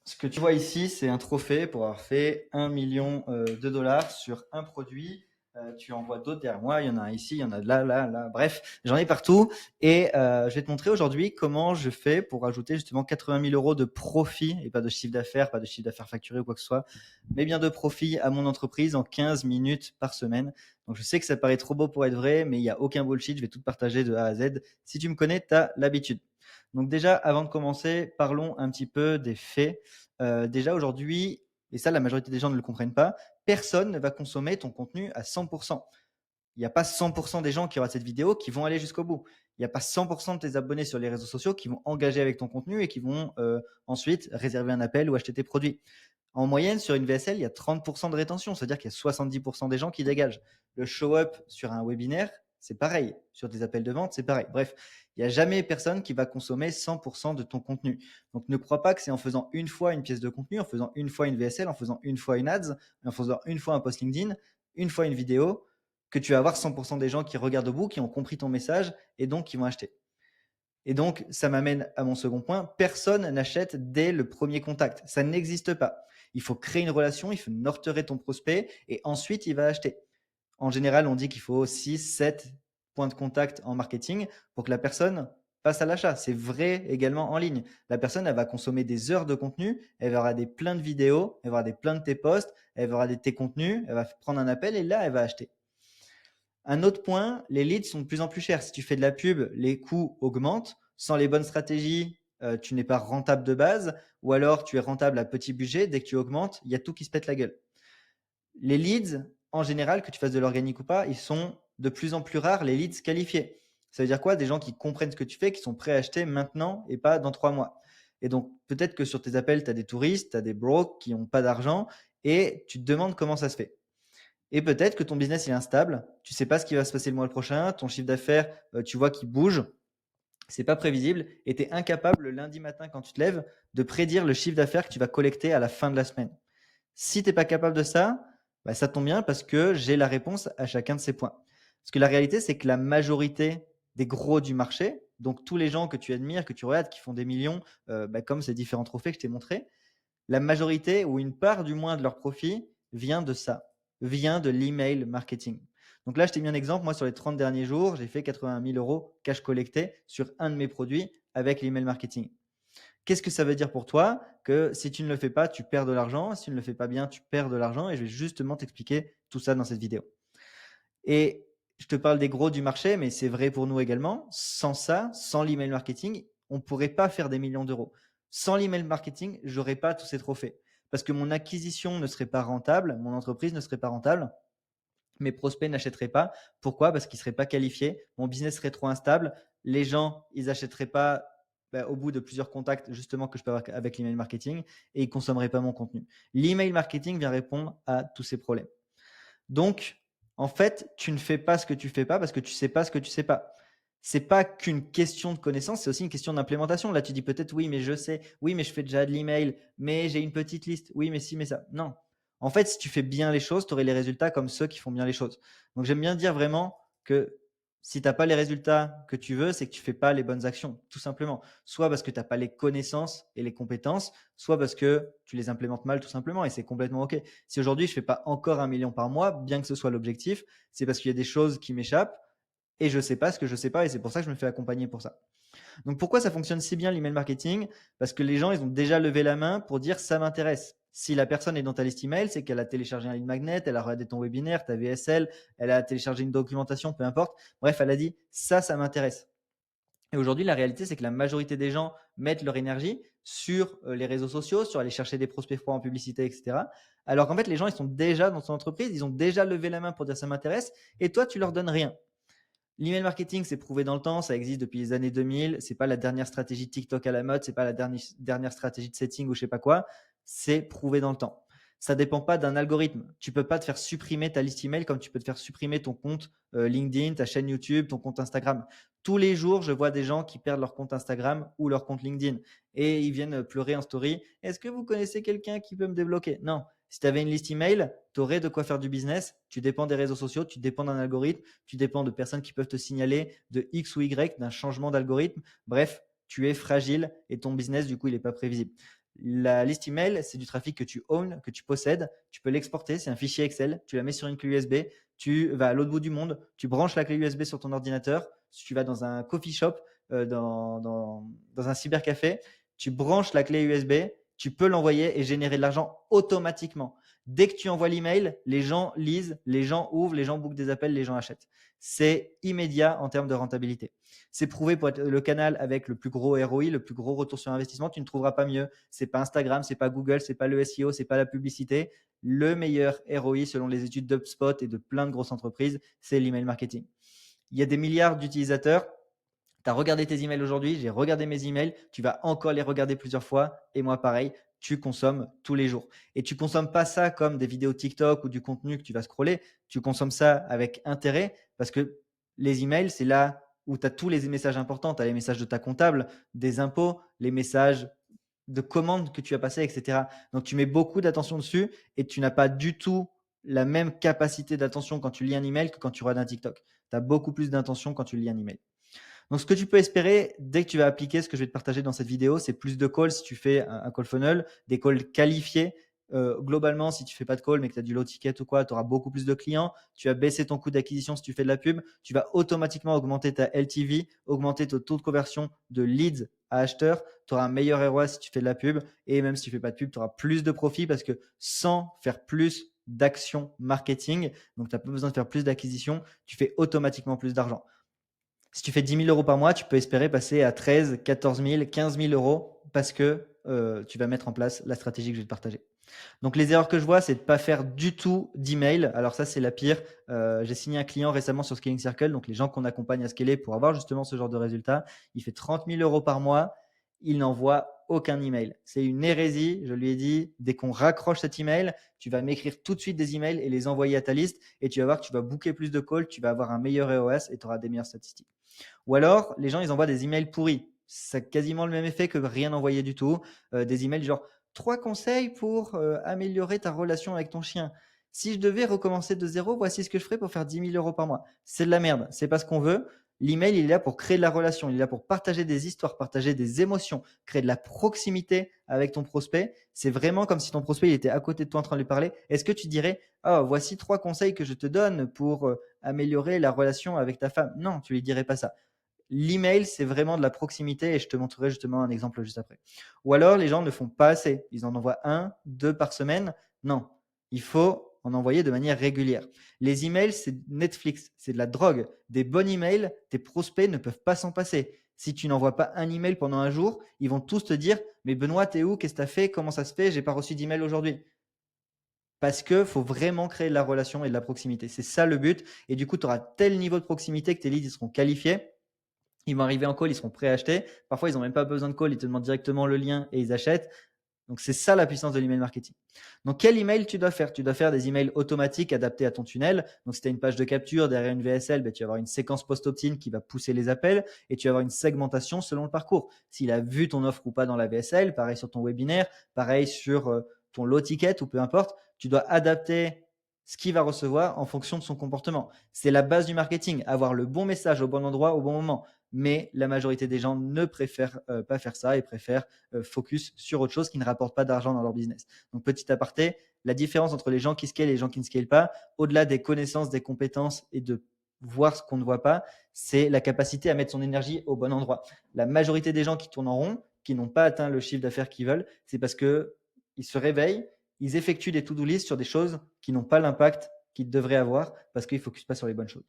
Ce que tu vois ici, c'est un trophée pour avoir fait 1 million de dollars sur un produit. Tu en vois d'autres derrière moi. Il y en a un ici, il y en a là, là, là. Bref, j'en ai partout. Et je vais te montrer aujourd'hui comment je fais pour ajouter justement 80 000 euros de profit et pas de chiffre d'affaires, pas de chiffre d'affaires facturé ou quoi que ce soit, mais bien de profit à mon entreprise en 15 minutes par semaine. Donc je sais que ça paraît trop beau pour être vrai, mais il n'y a aucun bullshit. Je vais tout partager de A à Z. Si tu me connais, tu as l'habitude. Donc déjà, avant de commencer, parlons un petit peu des faits. Déjà aujourd'hui, et ça la majorité des gens ne le comprennent pas, personne ne va consommer ton contenu à 100%. Il n'y a pas 100% des gens qui regardent cette vidéo qui vont aller jusqu'au bout. Il n'y a pas 100% de tes abonnés sur les réseaux sociaux qui vont engager avec ton contenu et qui vont ensuite réserver un appel ou acheter tes produits. En moyenne, sur une VSL, il y a 30% de rétention, c'est-à-dire qu'il y a 70% des gens qui dégagent. Le show-up sur un webinaire, c'est pareil. Sur des appels de vente, c'est pareil. Bref, il n'y a jamais personne qui va consommer 100% de ton contenu. Donc ne crois pas que c'est en faisant une fois une pièce de contenu, en faisant une fois une VSL, en faisant une fois une ads, en faisant une fois un post LinkedIn, une fois une vidéo, que tu vas avoir 100% des gens qui regardent au bout, qui ont compris ton message et donc qui vont acheter. Et donc, ça m'amène à mon second point. Personne n'achète dès le premier contact. Ça n'existe pas. Il faut créer une relation, il faut nurturer ton prospect et ensuite il va acheter. En général, on dit qu'il faut 6, 7 points de contact en marketing pour que la personne passe à l'achat. C'est vrai également en ligne. La personne, elle va consommer des heures de contenu, elle va regarder plein de vidéos, elle va regarder plein de tes posts, elle va regarder tes contenus, elle va prendre un appel et là, elle va acheter. Un autre point, les leads sont de plus en plus chers. Si tu fais de la pub, les coûts augmentent. Sans les bonnes stratégies, tu n'es pas rentable de base, ou alors tu es rentable à petit budget. Dès que tu augmentes, il y a tout qui se pète la gueule. Les leads, en général, que tu fasses de l'organique ou pas, ils sont de plus en plus rares, les leads qualifiés. Ça veut dire quoi? Des gens qui comprennent ce que tu fais, qui sont prêts à acheter maintenant et pas dans 3 mois. Et donc, peut-être que sur tes appels, tu as des touristes, tu as des brokers qui n'ont pas d'argent et tu te demandes comment ça se fait. Et peut-être que ton business est instable, tu sais pas ce qui va se passer le mois prochain, ton chiffre d'affaires, tu vois qu'il bouge, c'est pas prévisible et tu es incapable le lundi matin quand tu te lèves de prédire le chiffre d'affaires que tu vas collecter à la fin de la semaine. Si tu n'es pas capable de ça, bah, ça tombe bien parce que j'ai la réponse à chacun de ces points. Parce que la réalité, c'est que la majorité des gros du marché, donc tous les gens que tu admires, que tu regardes, qui font des millions, bah, comme ces différents trophées que je t'ai montrés, la majorité ou une part du moins de leur profit vient de ça, vient de l'email marketing. Donc là, je t'ai mis un exemple. Moi, sur les 30 derniers jours, j'ai fait 80 000 euros cash collecté sur un de mes produits avec l'email marketing. Qu'est-ce que ça veut dire pour toi? Que si tu ne le fais pas, tu perds de l'argent. Si tu ne le fais pas bien, tu perds de l'argent. Et je vais justement t'expliquer tout ça dans cette vidéo. Et je te parle des gros du marché, mais c'est vrai pour nous également. Sans ça, sans l'email marketing, on ne pourrait pas faire des millions d'euros. Sans l'email marketing, j'aurais pas tous ces trophées. Parce que mon acquisition ne serait pas rentable, mon entreprise ne serait pas rentable, mes prospects n'achèteraient pas. Pourquoi? Parce qu'ils ne seraient pas qualifiés, mon business serait trop instable, les gens, ils n'achèteraient pas au bout de plusieurs contacts justement que je peux avoir avec l'email marketing et ils ne consommeraient pas mon contenu. L'email marketing vient répondre à tous ces problèmes. Donc, en fait, tu ne fais pas ce que tu fais pas parce que tu sais pas ce que tu sais pas. C'est pas qu'une question de connaissance, c'est aussi une question d'implémentation. Là, tu dis peut-être oui, mais je sais, oui, mais je fais déjà de l'email, mais j'ai une petite liste, oui, mais si, mais ça. Non. En fait, si tu fais bien les choses, tu aurais les résultats comme ceux qui font bien les choses. Donc, j'aime bien dire vraiment que si tu n'as pas les résultats que tu veux, c'est que tu fais pas les bonnes actions, tout simplement. Soit parce que tu n'as pas les connaissances et les compétences, soit parce que tu les implémentes mal, tout simplement, et c'est complètement OK. Si aujourd'hui je fais pas encore 1 million par mois, bien que ce soit l'objectif, c'est parce qu'il y a des choses qui m'échappent et je sais pas ce que je sais pas et c'est pour ça que je me fais accompagner pour ça. Donc pourquoi ça fonctionne si bien l'email marketing? Parce que les gens, ils ont déjà levé la main pour dire ça m'intéresse. Si la personne est dans ta liste email, c'est qu'elle a téléchargé un lead magnet, elle a regardé ton webinaire, ta VSL, elle a téléchargé une documentation, peu importe. Bref, elle a dit ça m'intéresse. Et aujourd'hui, la réalité, c'est que la majorité des gens mettent leur énergie sur les réseaux sociaux, sur aller chercher des prospects froids en publicité, etc. Alors qu'en fait, les gens, ils sont déjà dans son entreprise, ils ont déjà levé la main pour dire ça m'intéresse, et toi, tu leur donnes rien. L'email marketing, c'est prouvé dans le temps, ça existe depuis les années 2000. C'est pas la dernière stratégie de TikTok à la mode, c'est pas la dernière stratégie de setting ou je sais pas quoi. C'est prouvé dans le temps. Ça dépend pas d'un algorithme. Tu peux pas te faire supprimer ta liste email comme tu peux te faire supprimer ton compte LinkedIn, ta chaîne YouTube, ton compte Instagram. Tous les jours, je vois des gens qui perdent leur compte Instagram ou leur compte LinkedIn et ils viennent pleurer en story. Est-ce que vous connaissez quelqu'un qui peut me débloquer? Non. Si tu avais une liste email, tu aurais de quoi faire du business. Tu dépends des réseaux sociaux, tu dépends d'un algorithme, tu dépends de personnes qui peuvent te signaler de X ou Y, d'un changement d'algorithme. Bref, tu es fragile et ton business, du coup, il n'est pas prévisible. La liste email, c'est du trafic que tu owns, que tu possèdes. Tu peux l'exporter, c'est un fichier Excel. Tu la mets sur une clé USB. Tu vas à l'autre bout du monde. Tu branches la clé USB sur ton ordinateur. Si tu vas dans un coffee shop, dans un cybercafé, tu branches la clé USB. Tu peux l'envoyer et générer de l'argent automatiquement. Dès que tu envoies l'email, les gens lisent, les gens ouvrent, les gens bookent des appels, les gens achètent. C'est immédiat en termes de rentabilité. C'est prouvé pour être le canal avec le plus gros ROI, le plus gros retour sur investissement. Tu ne trouveras pas mieux. C'est pas Instagram, c'est pas Google, c'est pas le SEO, c'est pas la publicité. Le meilleur ROI selon les études d'UpSpot et de plein de grosses entreprises, c'est l'email marketing. Il y a des milliards d'utilisateurs. Tu as regardé tes emails aujourd'hui, j'ai regardé mes emails, tu vas encore les regarder plusieurs fois et moi pareil, tu consommes tous les jours. Et tu consommes pas ça comme des vidéos TikTok ou du contenu que tu vas scroller, tu consommes ça avec intérêt parce que les emails, c'est là où tu as tous les messages importants, tu as les messages de ta comptable, des impôts, les messages de commandes que tu as passées, etc. Donc tu mets beaucoup d'attention dessus et tu n'as pas du tout la même capacité d'attention quand tu lis un email que quand tu regardes un TikTok. Tu as beaucoup plus d'intention quand tu lis un email. Donc, ce que tu peux espérer dès que tu vas appliquer ce que je vais te partager dans cette vidéo, c'est plus de calls si tu fais un call funnel, des calls qualifiés. Globalement, si tu fais pas de call mais que tu as du low ticket ou quoi, tu auras beaucoup plus de clients. Tu vas baisser ton coût d'acquisition si tu fais de la pub. Tu vas automatiquement augmenter ta LTV, augmenter ton taux de conversion de leads à acheteurs. Tu auras un meilleur ROI si tu fais de la pub. Et même si tu fais pas de pub, tu auras plus de profit parce que sans faire plus d'actions marketing, donc tu n'as pas besoin de faire plus d'acquisition, tu fais automatiquement plus d'argent. Si tu fais 10 000 euros par mois, tu peux espérer passer à 13, 14 000, 15 000 euros parce que tu vas mettre en place la stratégie que je vais te partager. Donc, les erreurs que je vois, c'est de ne pas faire du tout d'email. Alors ça, c'est la pire. J'ai signé un client récemment sur Scaling Circle, donc les gens qu'on accompagne à scaler pour avoir justement ce genre de résultat. Il fait 30 000 euros par mois. Il n'envoie aucun email. C'est une hérésie. Je lui ai dit, dès qu'on raccroche cet email, tu vas m'écrire tout de suite des emails et les envoyer à ta liste et tu vas voir que tu vas booker plus de calls, tu vas avoir un meilleur ROS et tu auras des meilleures statistiques. Ou alors, les gens, ils envoient des emails pourris. Ça a quasiment le même effet que rien envoyer du tout. Des emails genre 3 conseils pour améliorer ta relation avec ton chien. Si je devais recommencer de zéro, voici ce que je ferais pour faire 10 000 euros par mois. C'est de la merde. C'est pas ce qu'on veut. L'email, il est là pour créer de la relation. Il est là pour partager des histoires, partager des émotions, créer de la proximité avec ton prospect. C'est vraiment comme si ton prospect il était à côté de toi en train de lui parler. Est-ce que tu dirais, oh, voici 3 conseils que je te donne pour améliorer la relation avec ta femme? Non, tu lui dirais pas ça. L'email, c'est vraiment de la proximité et je te montrerai justement un exemple juste après. Ou alors, les gens ne font pas assez. Ils en envoient 1, 2 par semaine. Non, il faut en envoyer de manière régulière. Les emails, c'est Netflix, c'est de la drogue. Des bons emails, tes prospects ne peuvent pas s'en passer. Si tu n'envoies pas un email pendant un jour, ils vont tous te dire, mais Benoît, t'es où? Qu'est-ce que tu as fait? Comment ça se fait? J'ai pas reçu d'email aujourd'hui. Parce que faut vraiment créer de la relation et de la proximité. C'est ça le but. Et du coup, tu auras tel niveau de proximité que tes leads ils seront qualifiés. Ils vont arriver en call, ils seront prêts à acheter. Parfois, ils n'ont même pas besoin de call, ils te demandent directement le lien et ils achètent. Donc, c'est ça la puissance de l'email marketing. Donc, quel email tu dois faire? Tu dois faire des emails automatiques adaptés à ton tunnel. Donc, si tu as une page de capture derrière une VSL, ben, tu vas avoir une séquence post-opt-in qui va pousser les appels et tu vas avoir une segmentation selon le parcours. S'il a vu ton offre ou pas dans la VSL, pareil sur ton webinaire, pareil sur ton low ticket ou peu importe, tu dois adapter ce qu'il va recevoir en fonction de son comportement. C'est la base du marketing, avoir le bon message au bon endroit au bon moment. Mais la majorité des gens ne préfèrent pas faire ça et préfèrent focus sur autre chose qui ne rapporte pas d'argent dans leur business. Donc, petit aparté, la différence entre les gens qui scalent et les gens qui ne scalent pas, au-delà des connaissances, des compétences et de voir ce qu'on ne voit pas, c'est la capacité à mettre son énergie au bon endroit. La majorité des gens qui tournent en rond, qui n'ont pas atteint le chiffre d'affaires qu'ils veulent, c'est parce qu'ils se réveillent, ils effectuent des to-do list sur des choses qui n'ont pas l'impact qu'ils devraient avoir parce qu'ils ne focusent pas sur les bonnes choses.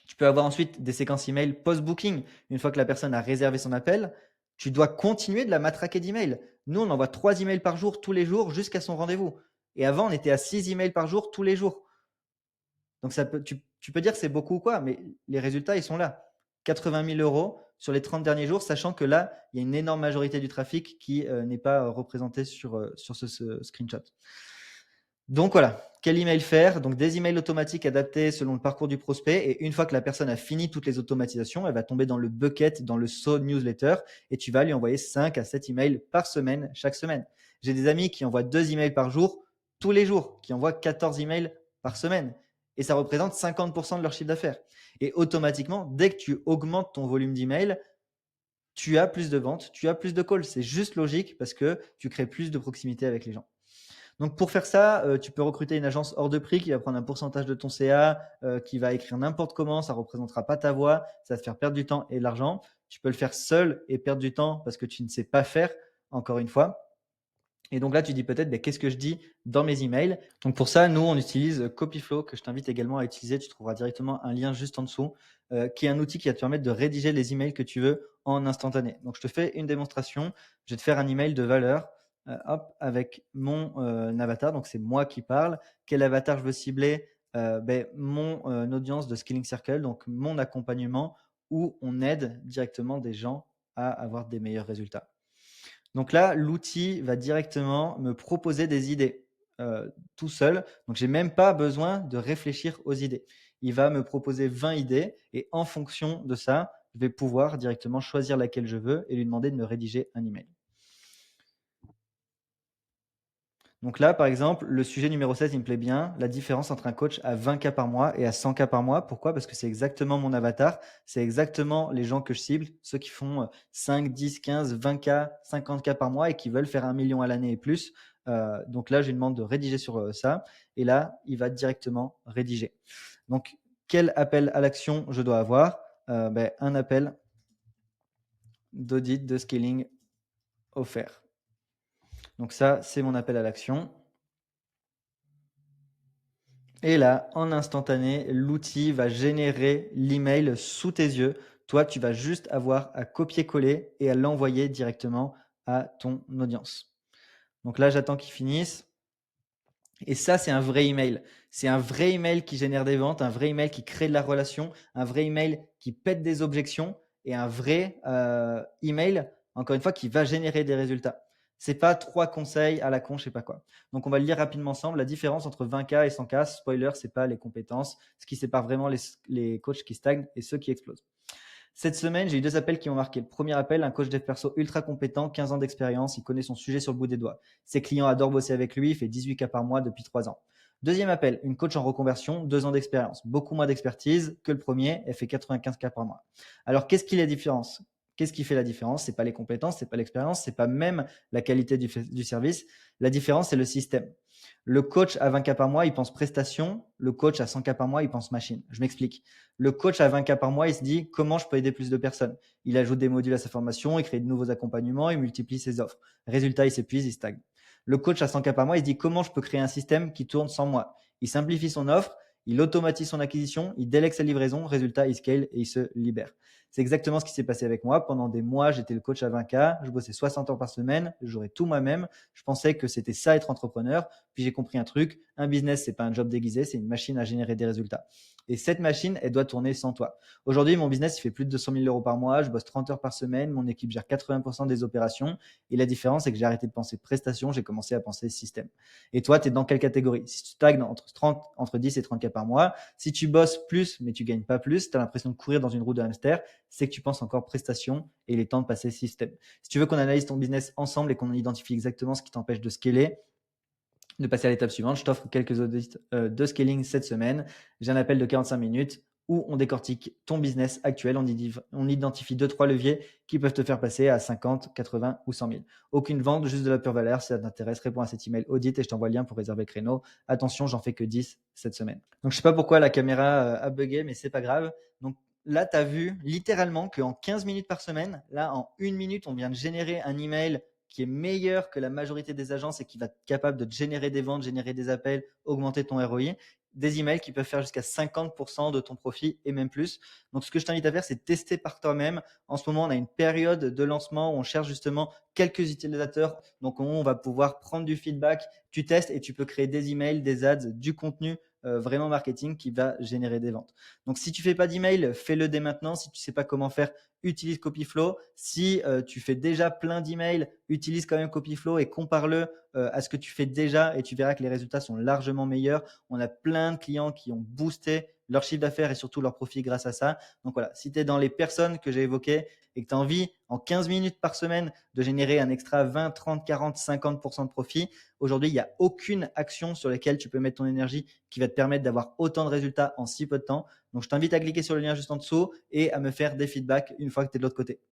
Tu peux avoir ensuite des séquences email post-booking. Une fois que la personne a réservé son appel, tu dois continuer de la matraquer d'emails. Nous, on envoie 3 emails par jour, tous les jours, jusqu'à son rendez-vous. Et avant, on était à 6 emails par jour, tous les jours. Donc, tu peux dire que c'est beaucoup ou quoi, mais les résultats, ils sont là. 80 000 euros sur les 30 derniers jours, sachant que là, il y a une énorme majorité du trafic qui n'est pas représenté sur ce screenshot. Donc voilà, quel email faire? Donc des emails automatiques adaptés selon le parcours du prospect. Et une fois que la personne a fini toutes les automatisations, elle va tomber dans le bucket, dans le saut newsletter, et tu vas lui envoyer 5 à 7 emails par semaine, chaque semaine. J'ai des amis qui envoient 2 emails par jour, tous les jours, qui envoient 14 emails par semaine. Et ça représente 50% de leur chiffre d'affaires. Et automatiquement, dès que tu augmentes ton volume d'emails, tu as plus de ventes, tu as plus de calls. C'est juste logique parce que tu crées plus de proximité avec les gens. Donc pour faire ça, tu peux recruter une agence hors de prix qui va prendre un pourcentage de ton CA, qui va écrire n'importe comment, ça représentera pas ta voix, ça va te faire perdre du temps et de l'argent. Tu peux le faire seul et perdre du temps parce que tu ne sais pas faire, encore une fois. Et donc là, tu dis peut-être, qu'est-ce que je dis dans mes emails? Donc pour ça, nous, on utilise Copyflow, que je t'invite également à utiliser. Tu trouveras directement un lien juste en dessous, qui est un outil qui va te permettre de rédiger les emails que tu veux en instantané. Donc je te fais une démonstration. Je vais te faire un email de valeur, hop, avec mon avatar. Donc c'est moi qui parle. Quel avatar je veux cibler? Mon audience de Skilling Circle, donc mon accompagnement où on aide directement des gens à avoir des meilleurs résultats. Donc là, l'outil va directement me proposer des idées, tout seul. Donc j'ai même pas besoin de réfléchir aux idées. Il va me proposer 20 idées et en fonction de ça, je vais pouvoir directement choisir laquelle je veux et lui demander de me rédiger un email. Donc là, par exemple, le sujet numéro 16, il me plaît bien. La différence entre un coach à 20 cas par mois et à 100 cas par mois. Pourquoi? Parce que c'est exactement mon avatar. C'est exactement les gens que je cible, ceux qui font 5, 10, 15, 20 cas, 50 cas par mois et qui veulent faire 1 million à l'année et plus. Donc là, je lui demande de rédiger sur ça. Et là, il va directement rédiger. Donc, quel appel à l'action je dois avoir? Un appel d'audit de scaling offert. Donc ça, c'est mon appel à l'action. Et là, en instantané, l'outil va générer l'email sous tes yeux. Toi, tu vas juste avoir à copier-coller et à l'envoyer directement à ton audience. Donc là, j'attends qu'il finisse. Et ça, c'est un vrai email. C'est un vrai email qui génère des ventes, un vrai email qui crée de la relation, un vrai email qui pète des objections et un vrai email, encore une fois, qui va générer des résultats. C'est pas 3 conseils à la con, je sais pas quoi. Donc, on va le lire rapidement ensemble. La différence entre 20K et 100K, spoiler, c'est pas les compétences. Ce qui sépare vraiment les coachs qui stagnent et ceux qui explosent. Cette semaine, j'ai eu 2 appels qui m'ont marqué. Le premier appel, un coach dev perso ultra compétent, 15 ans d'expérience, il connaît son sujet sur le bout des doigts. Ses clients adorent bosser avec lui, il fait 18 cas par mois depuis 3 ans. Deuxième appel, une coach en reconversion, 2 ans d'expérience, beaucoup moins d'expertise que le premier, elle fait 95 cas par mois. Alors, qu'est-ce qui est la différence? Qu'est-ce qui fait la différence? C'est pas les compétences, c'est pas l'expérience, c'est pas même la qualité du service. La différence, c'est le système. Le coach à 20 cas par mois, il pense prestation. Le coach à 100 cas par mois, il pense machine. Je m'explique. Le coach à 20 cas par mois, il se dit comment je peux aider plus de personnes. Il ajoute des modules à sa formation, il crée de nouveaux accompagnements, il multiplie ses offres. Résultat, il s'épuise, il stagne. Le coach à 100 cas par mois, il se dit comment je peux créer un système qui tourne sans moi. Il simplifie son offre, il automatise son acquisition, il délègue sa livraison. Résultat, il scale et il se libère. C'est exactement ce qui s'est passé avec moi. Pendant des mois, j'étais le coach à 20K, je bossais 60 heures par semaine, je jouais tout moi-même. Je pensais que c'était ça être entrepreneur. Puis j'ai compris un truc, un business, c'est pas un job déguisé, c'est une machine à générer des résultats. Et cette machine, elle doit tourner sans toi. Aujourd'hui, mon business, il fait plus de 200 000 euros par mois. Je bosse 30 heures par semaine. Mon équipe gère 80% des opérations. Et la différence, c'est que j'ai arrêté de penser prestation. J'ai commencé à penser système. Et toi, tu es dans quelle catégorie? Si tu stagnes entre 10 et 30 cas par mois, si tu bosses plus, mais tu gagnes pas plus, tu as l'impression de courir dans une roue de hamster, c'est que tu penses encore prestation et il est temps de passer système. Si tu veux qu'on analyse ton business ensemble et qu'on identifie exactement ce qui t'empêche de scaler, de passer à l'étape suivante, je t'offre quelques audits de scaling cette semaine. J'ai un appel de 45 minutes où on décortique ton business actuel. On identifie 2-3 leviers qui peuvent te faire passer à 50, 80 ou 100 000. Aucune vente, juste de la pure valeur. Si ça t'intéresse, réponds à cet email audit et je t'envoie le lien pour réserver le créneau. Attention, j'en fais que 10 cette semaine. Donc, je sais pas pourquoi la caméra a bugué, mais c'est pas grave. Donc, là, tu as vu littéralement qu'en 15 minutes par semaine, là, en 1 minute, on vient de générer un email qui est meilleur que la majorité des agences et qui va être capable de générer des ventes, générer des appels, augmenter ton ROI, des emails qui peuvent faire jusqu'à 50% de ton profit et même plus. Donc, ce que je t'invite à faire, c'est tester par toi-même. En ce moment, on a une période de lancement où on cherche justement quelques utilisateurs. Donc, on va pouvoir prendre du feedback. Tu testes et tu peux créer des emails, des ads, du contenu vraiment marketing qui va générer des ventes. Donc, si tu fais pas d'email, fais-le dès maintenant. Si tu sais pas comment faire, utilise Copyflow. Si tu fais déjà plein d'emails, utilise quand même Copyflow et compare-le à ce que tu fais déjà et tu verras que les résultats sont largement meilleurs. On a plein de clients qui ont boosté leur chiffre d'affaires et surtout leur profit grâce à ça. Donc voilà, si tu es dans les personnes que j'ai évoquées et que tu as envie en 15 minutes par semaine de générer un extra 20, 30, 40, 50% de profit, aujourd'hui, il n'y a aucune action sur laquelle tu peux mettre ton énergie qui va te permettre d'avoir autant de résultats en si peu de temps. Donc, je t'invite à cliquer sur le lien juste en dessous et à me faire des feedbacks une fois que tu es de l'autre côté.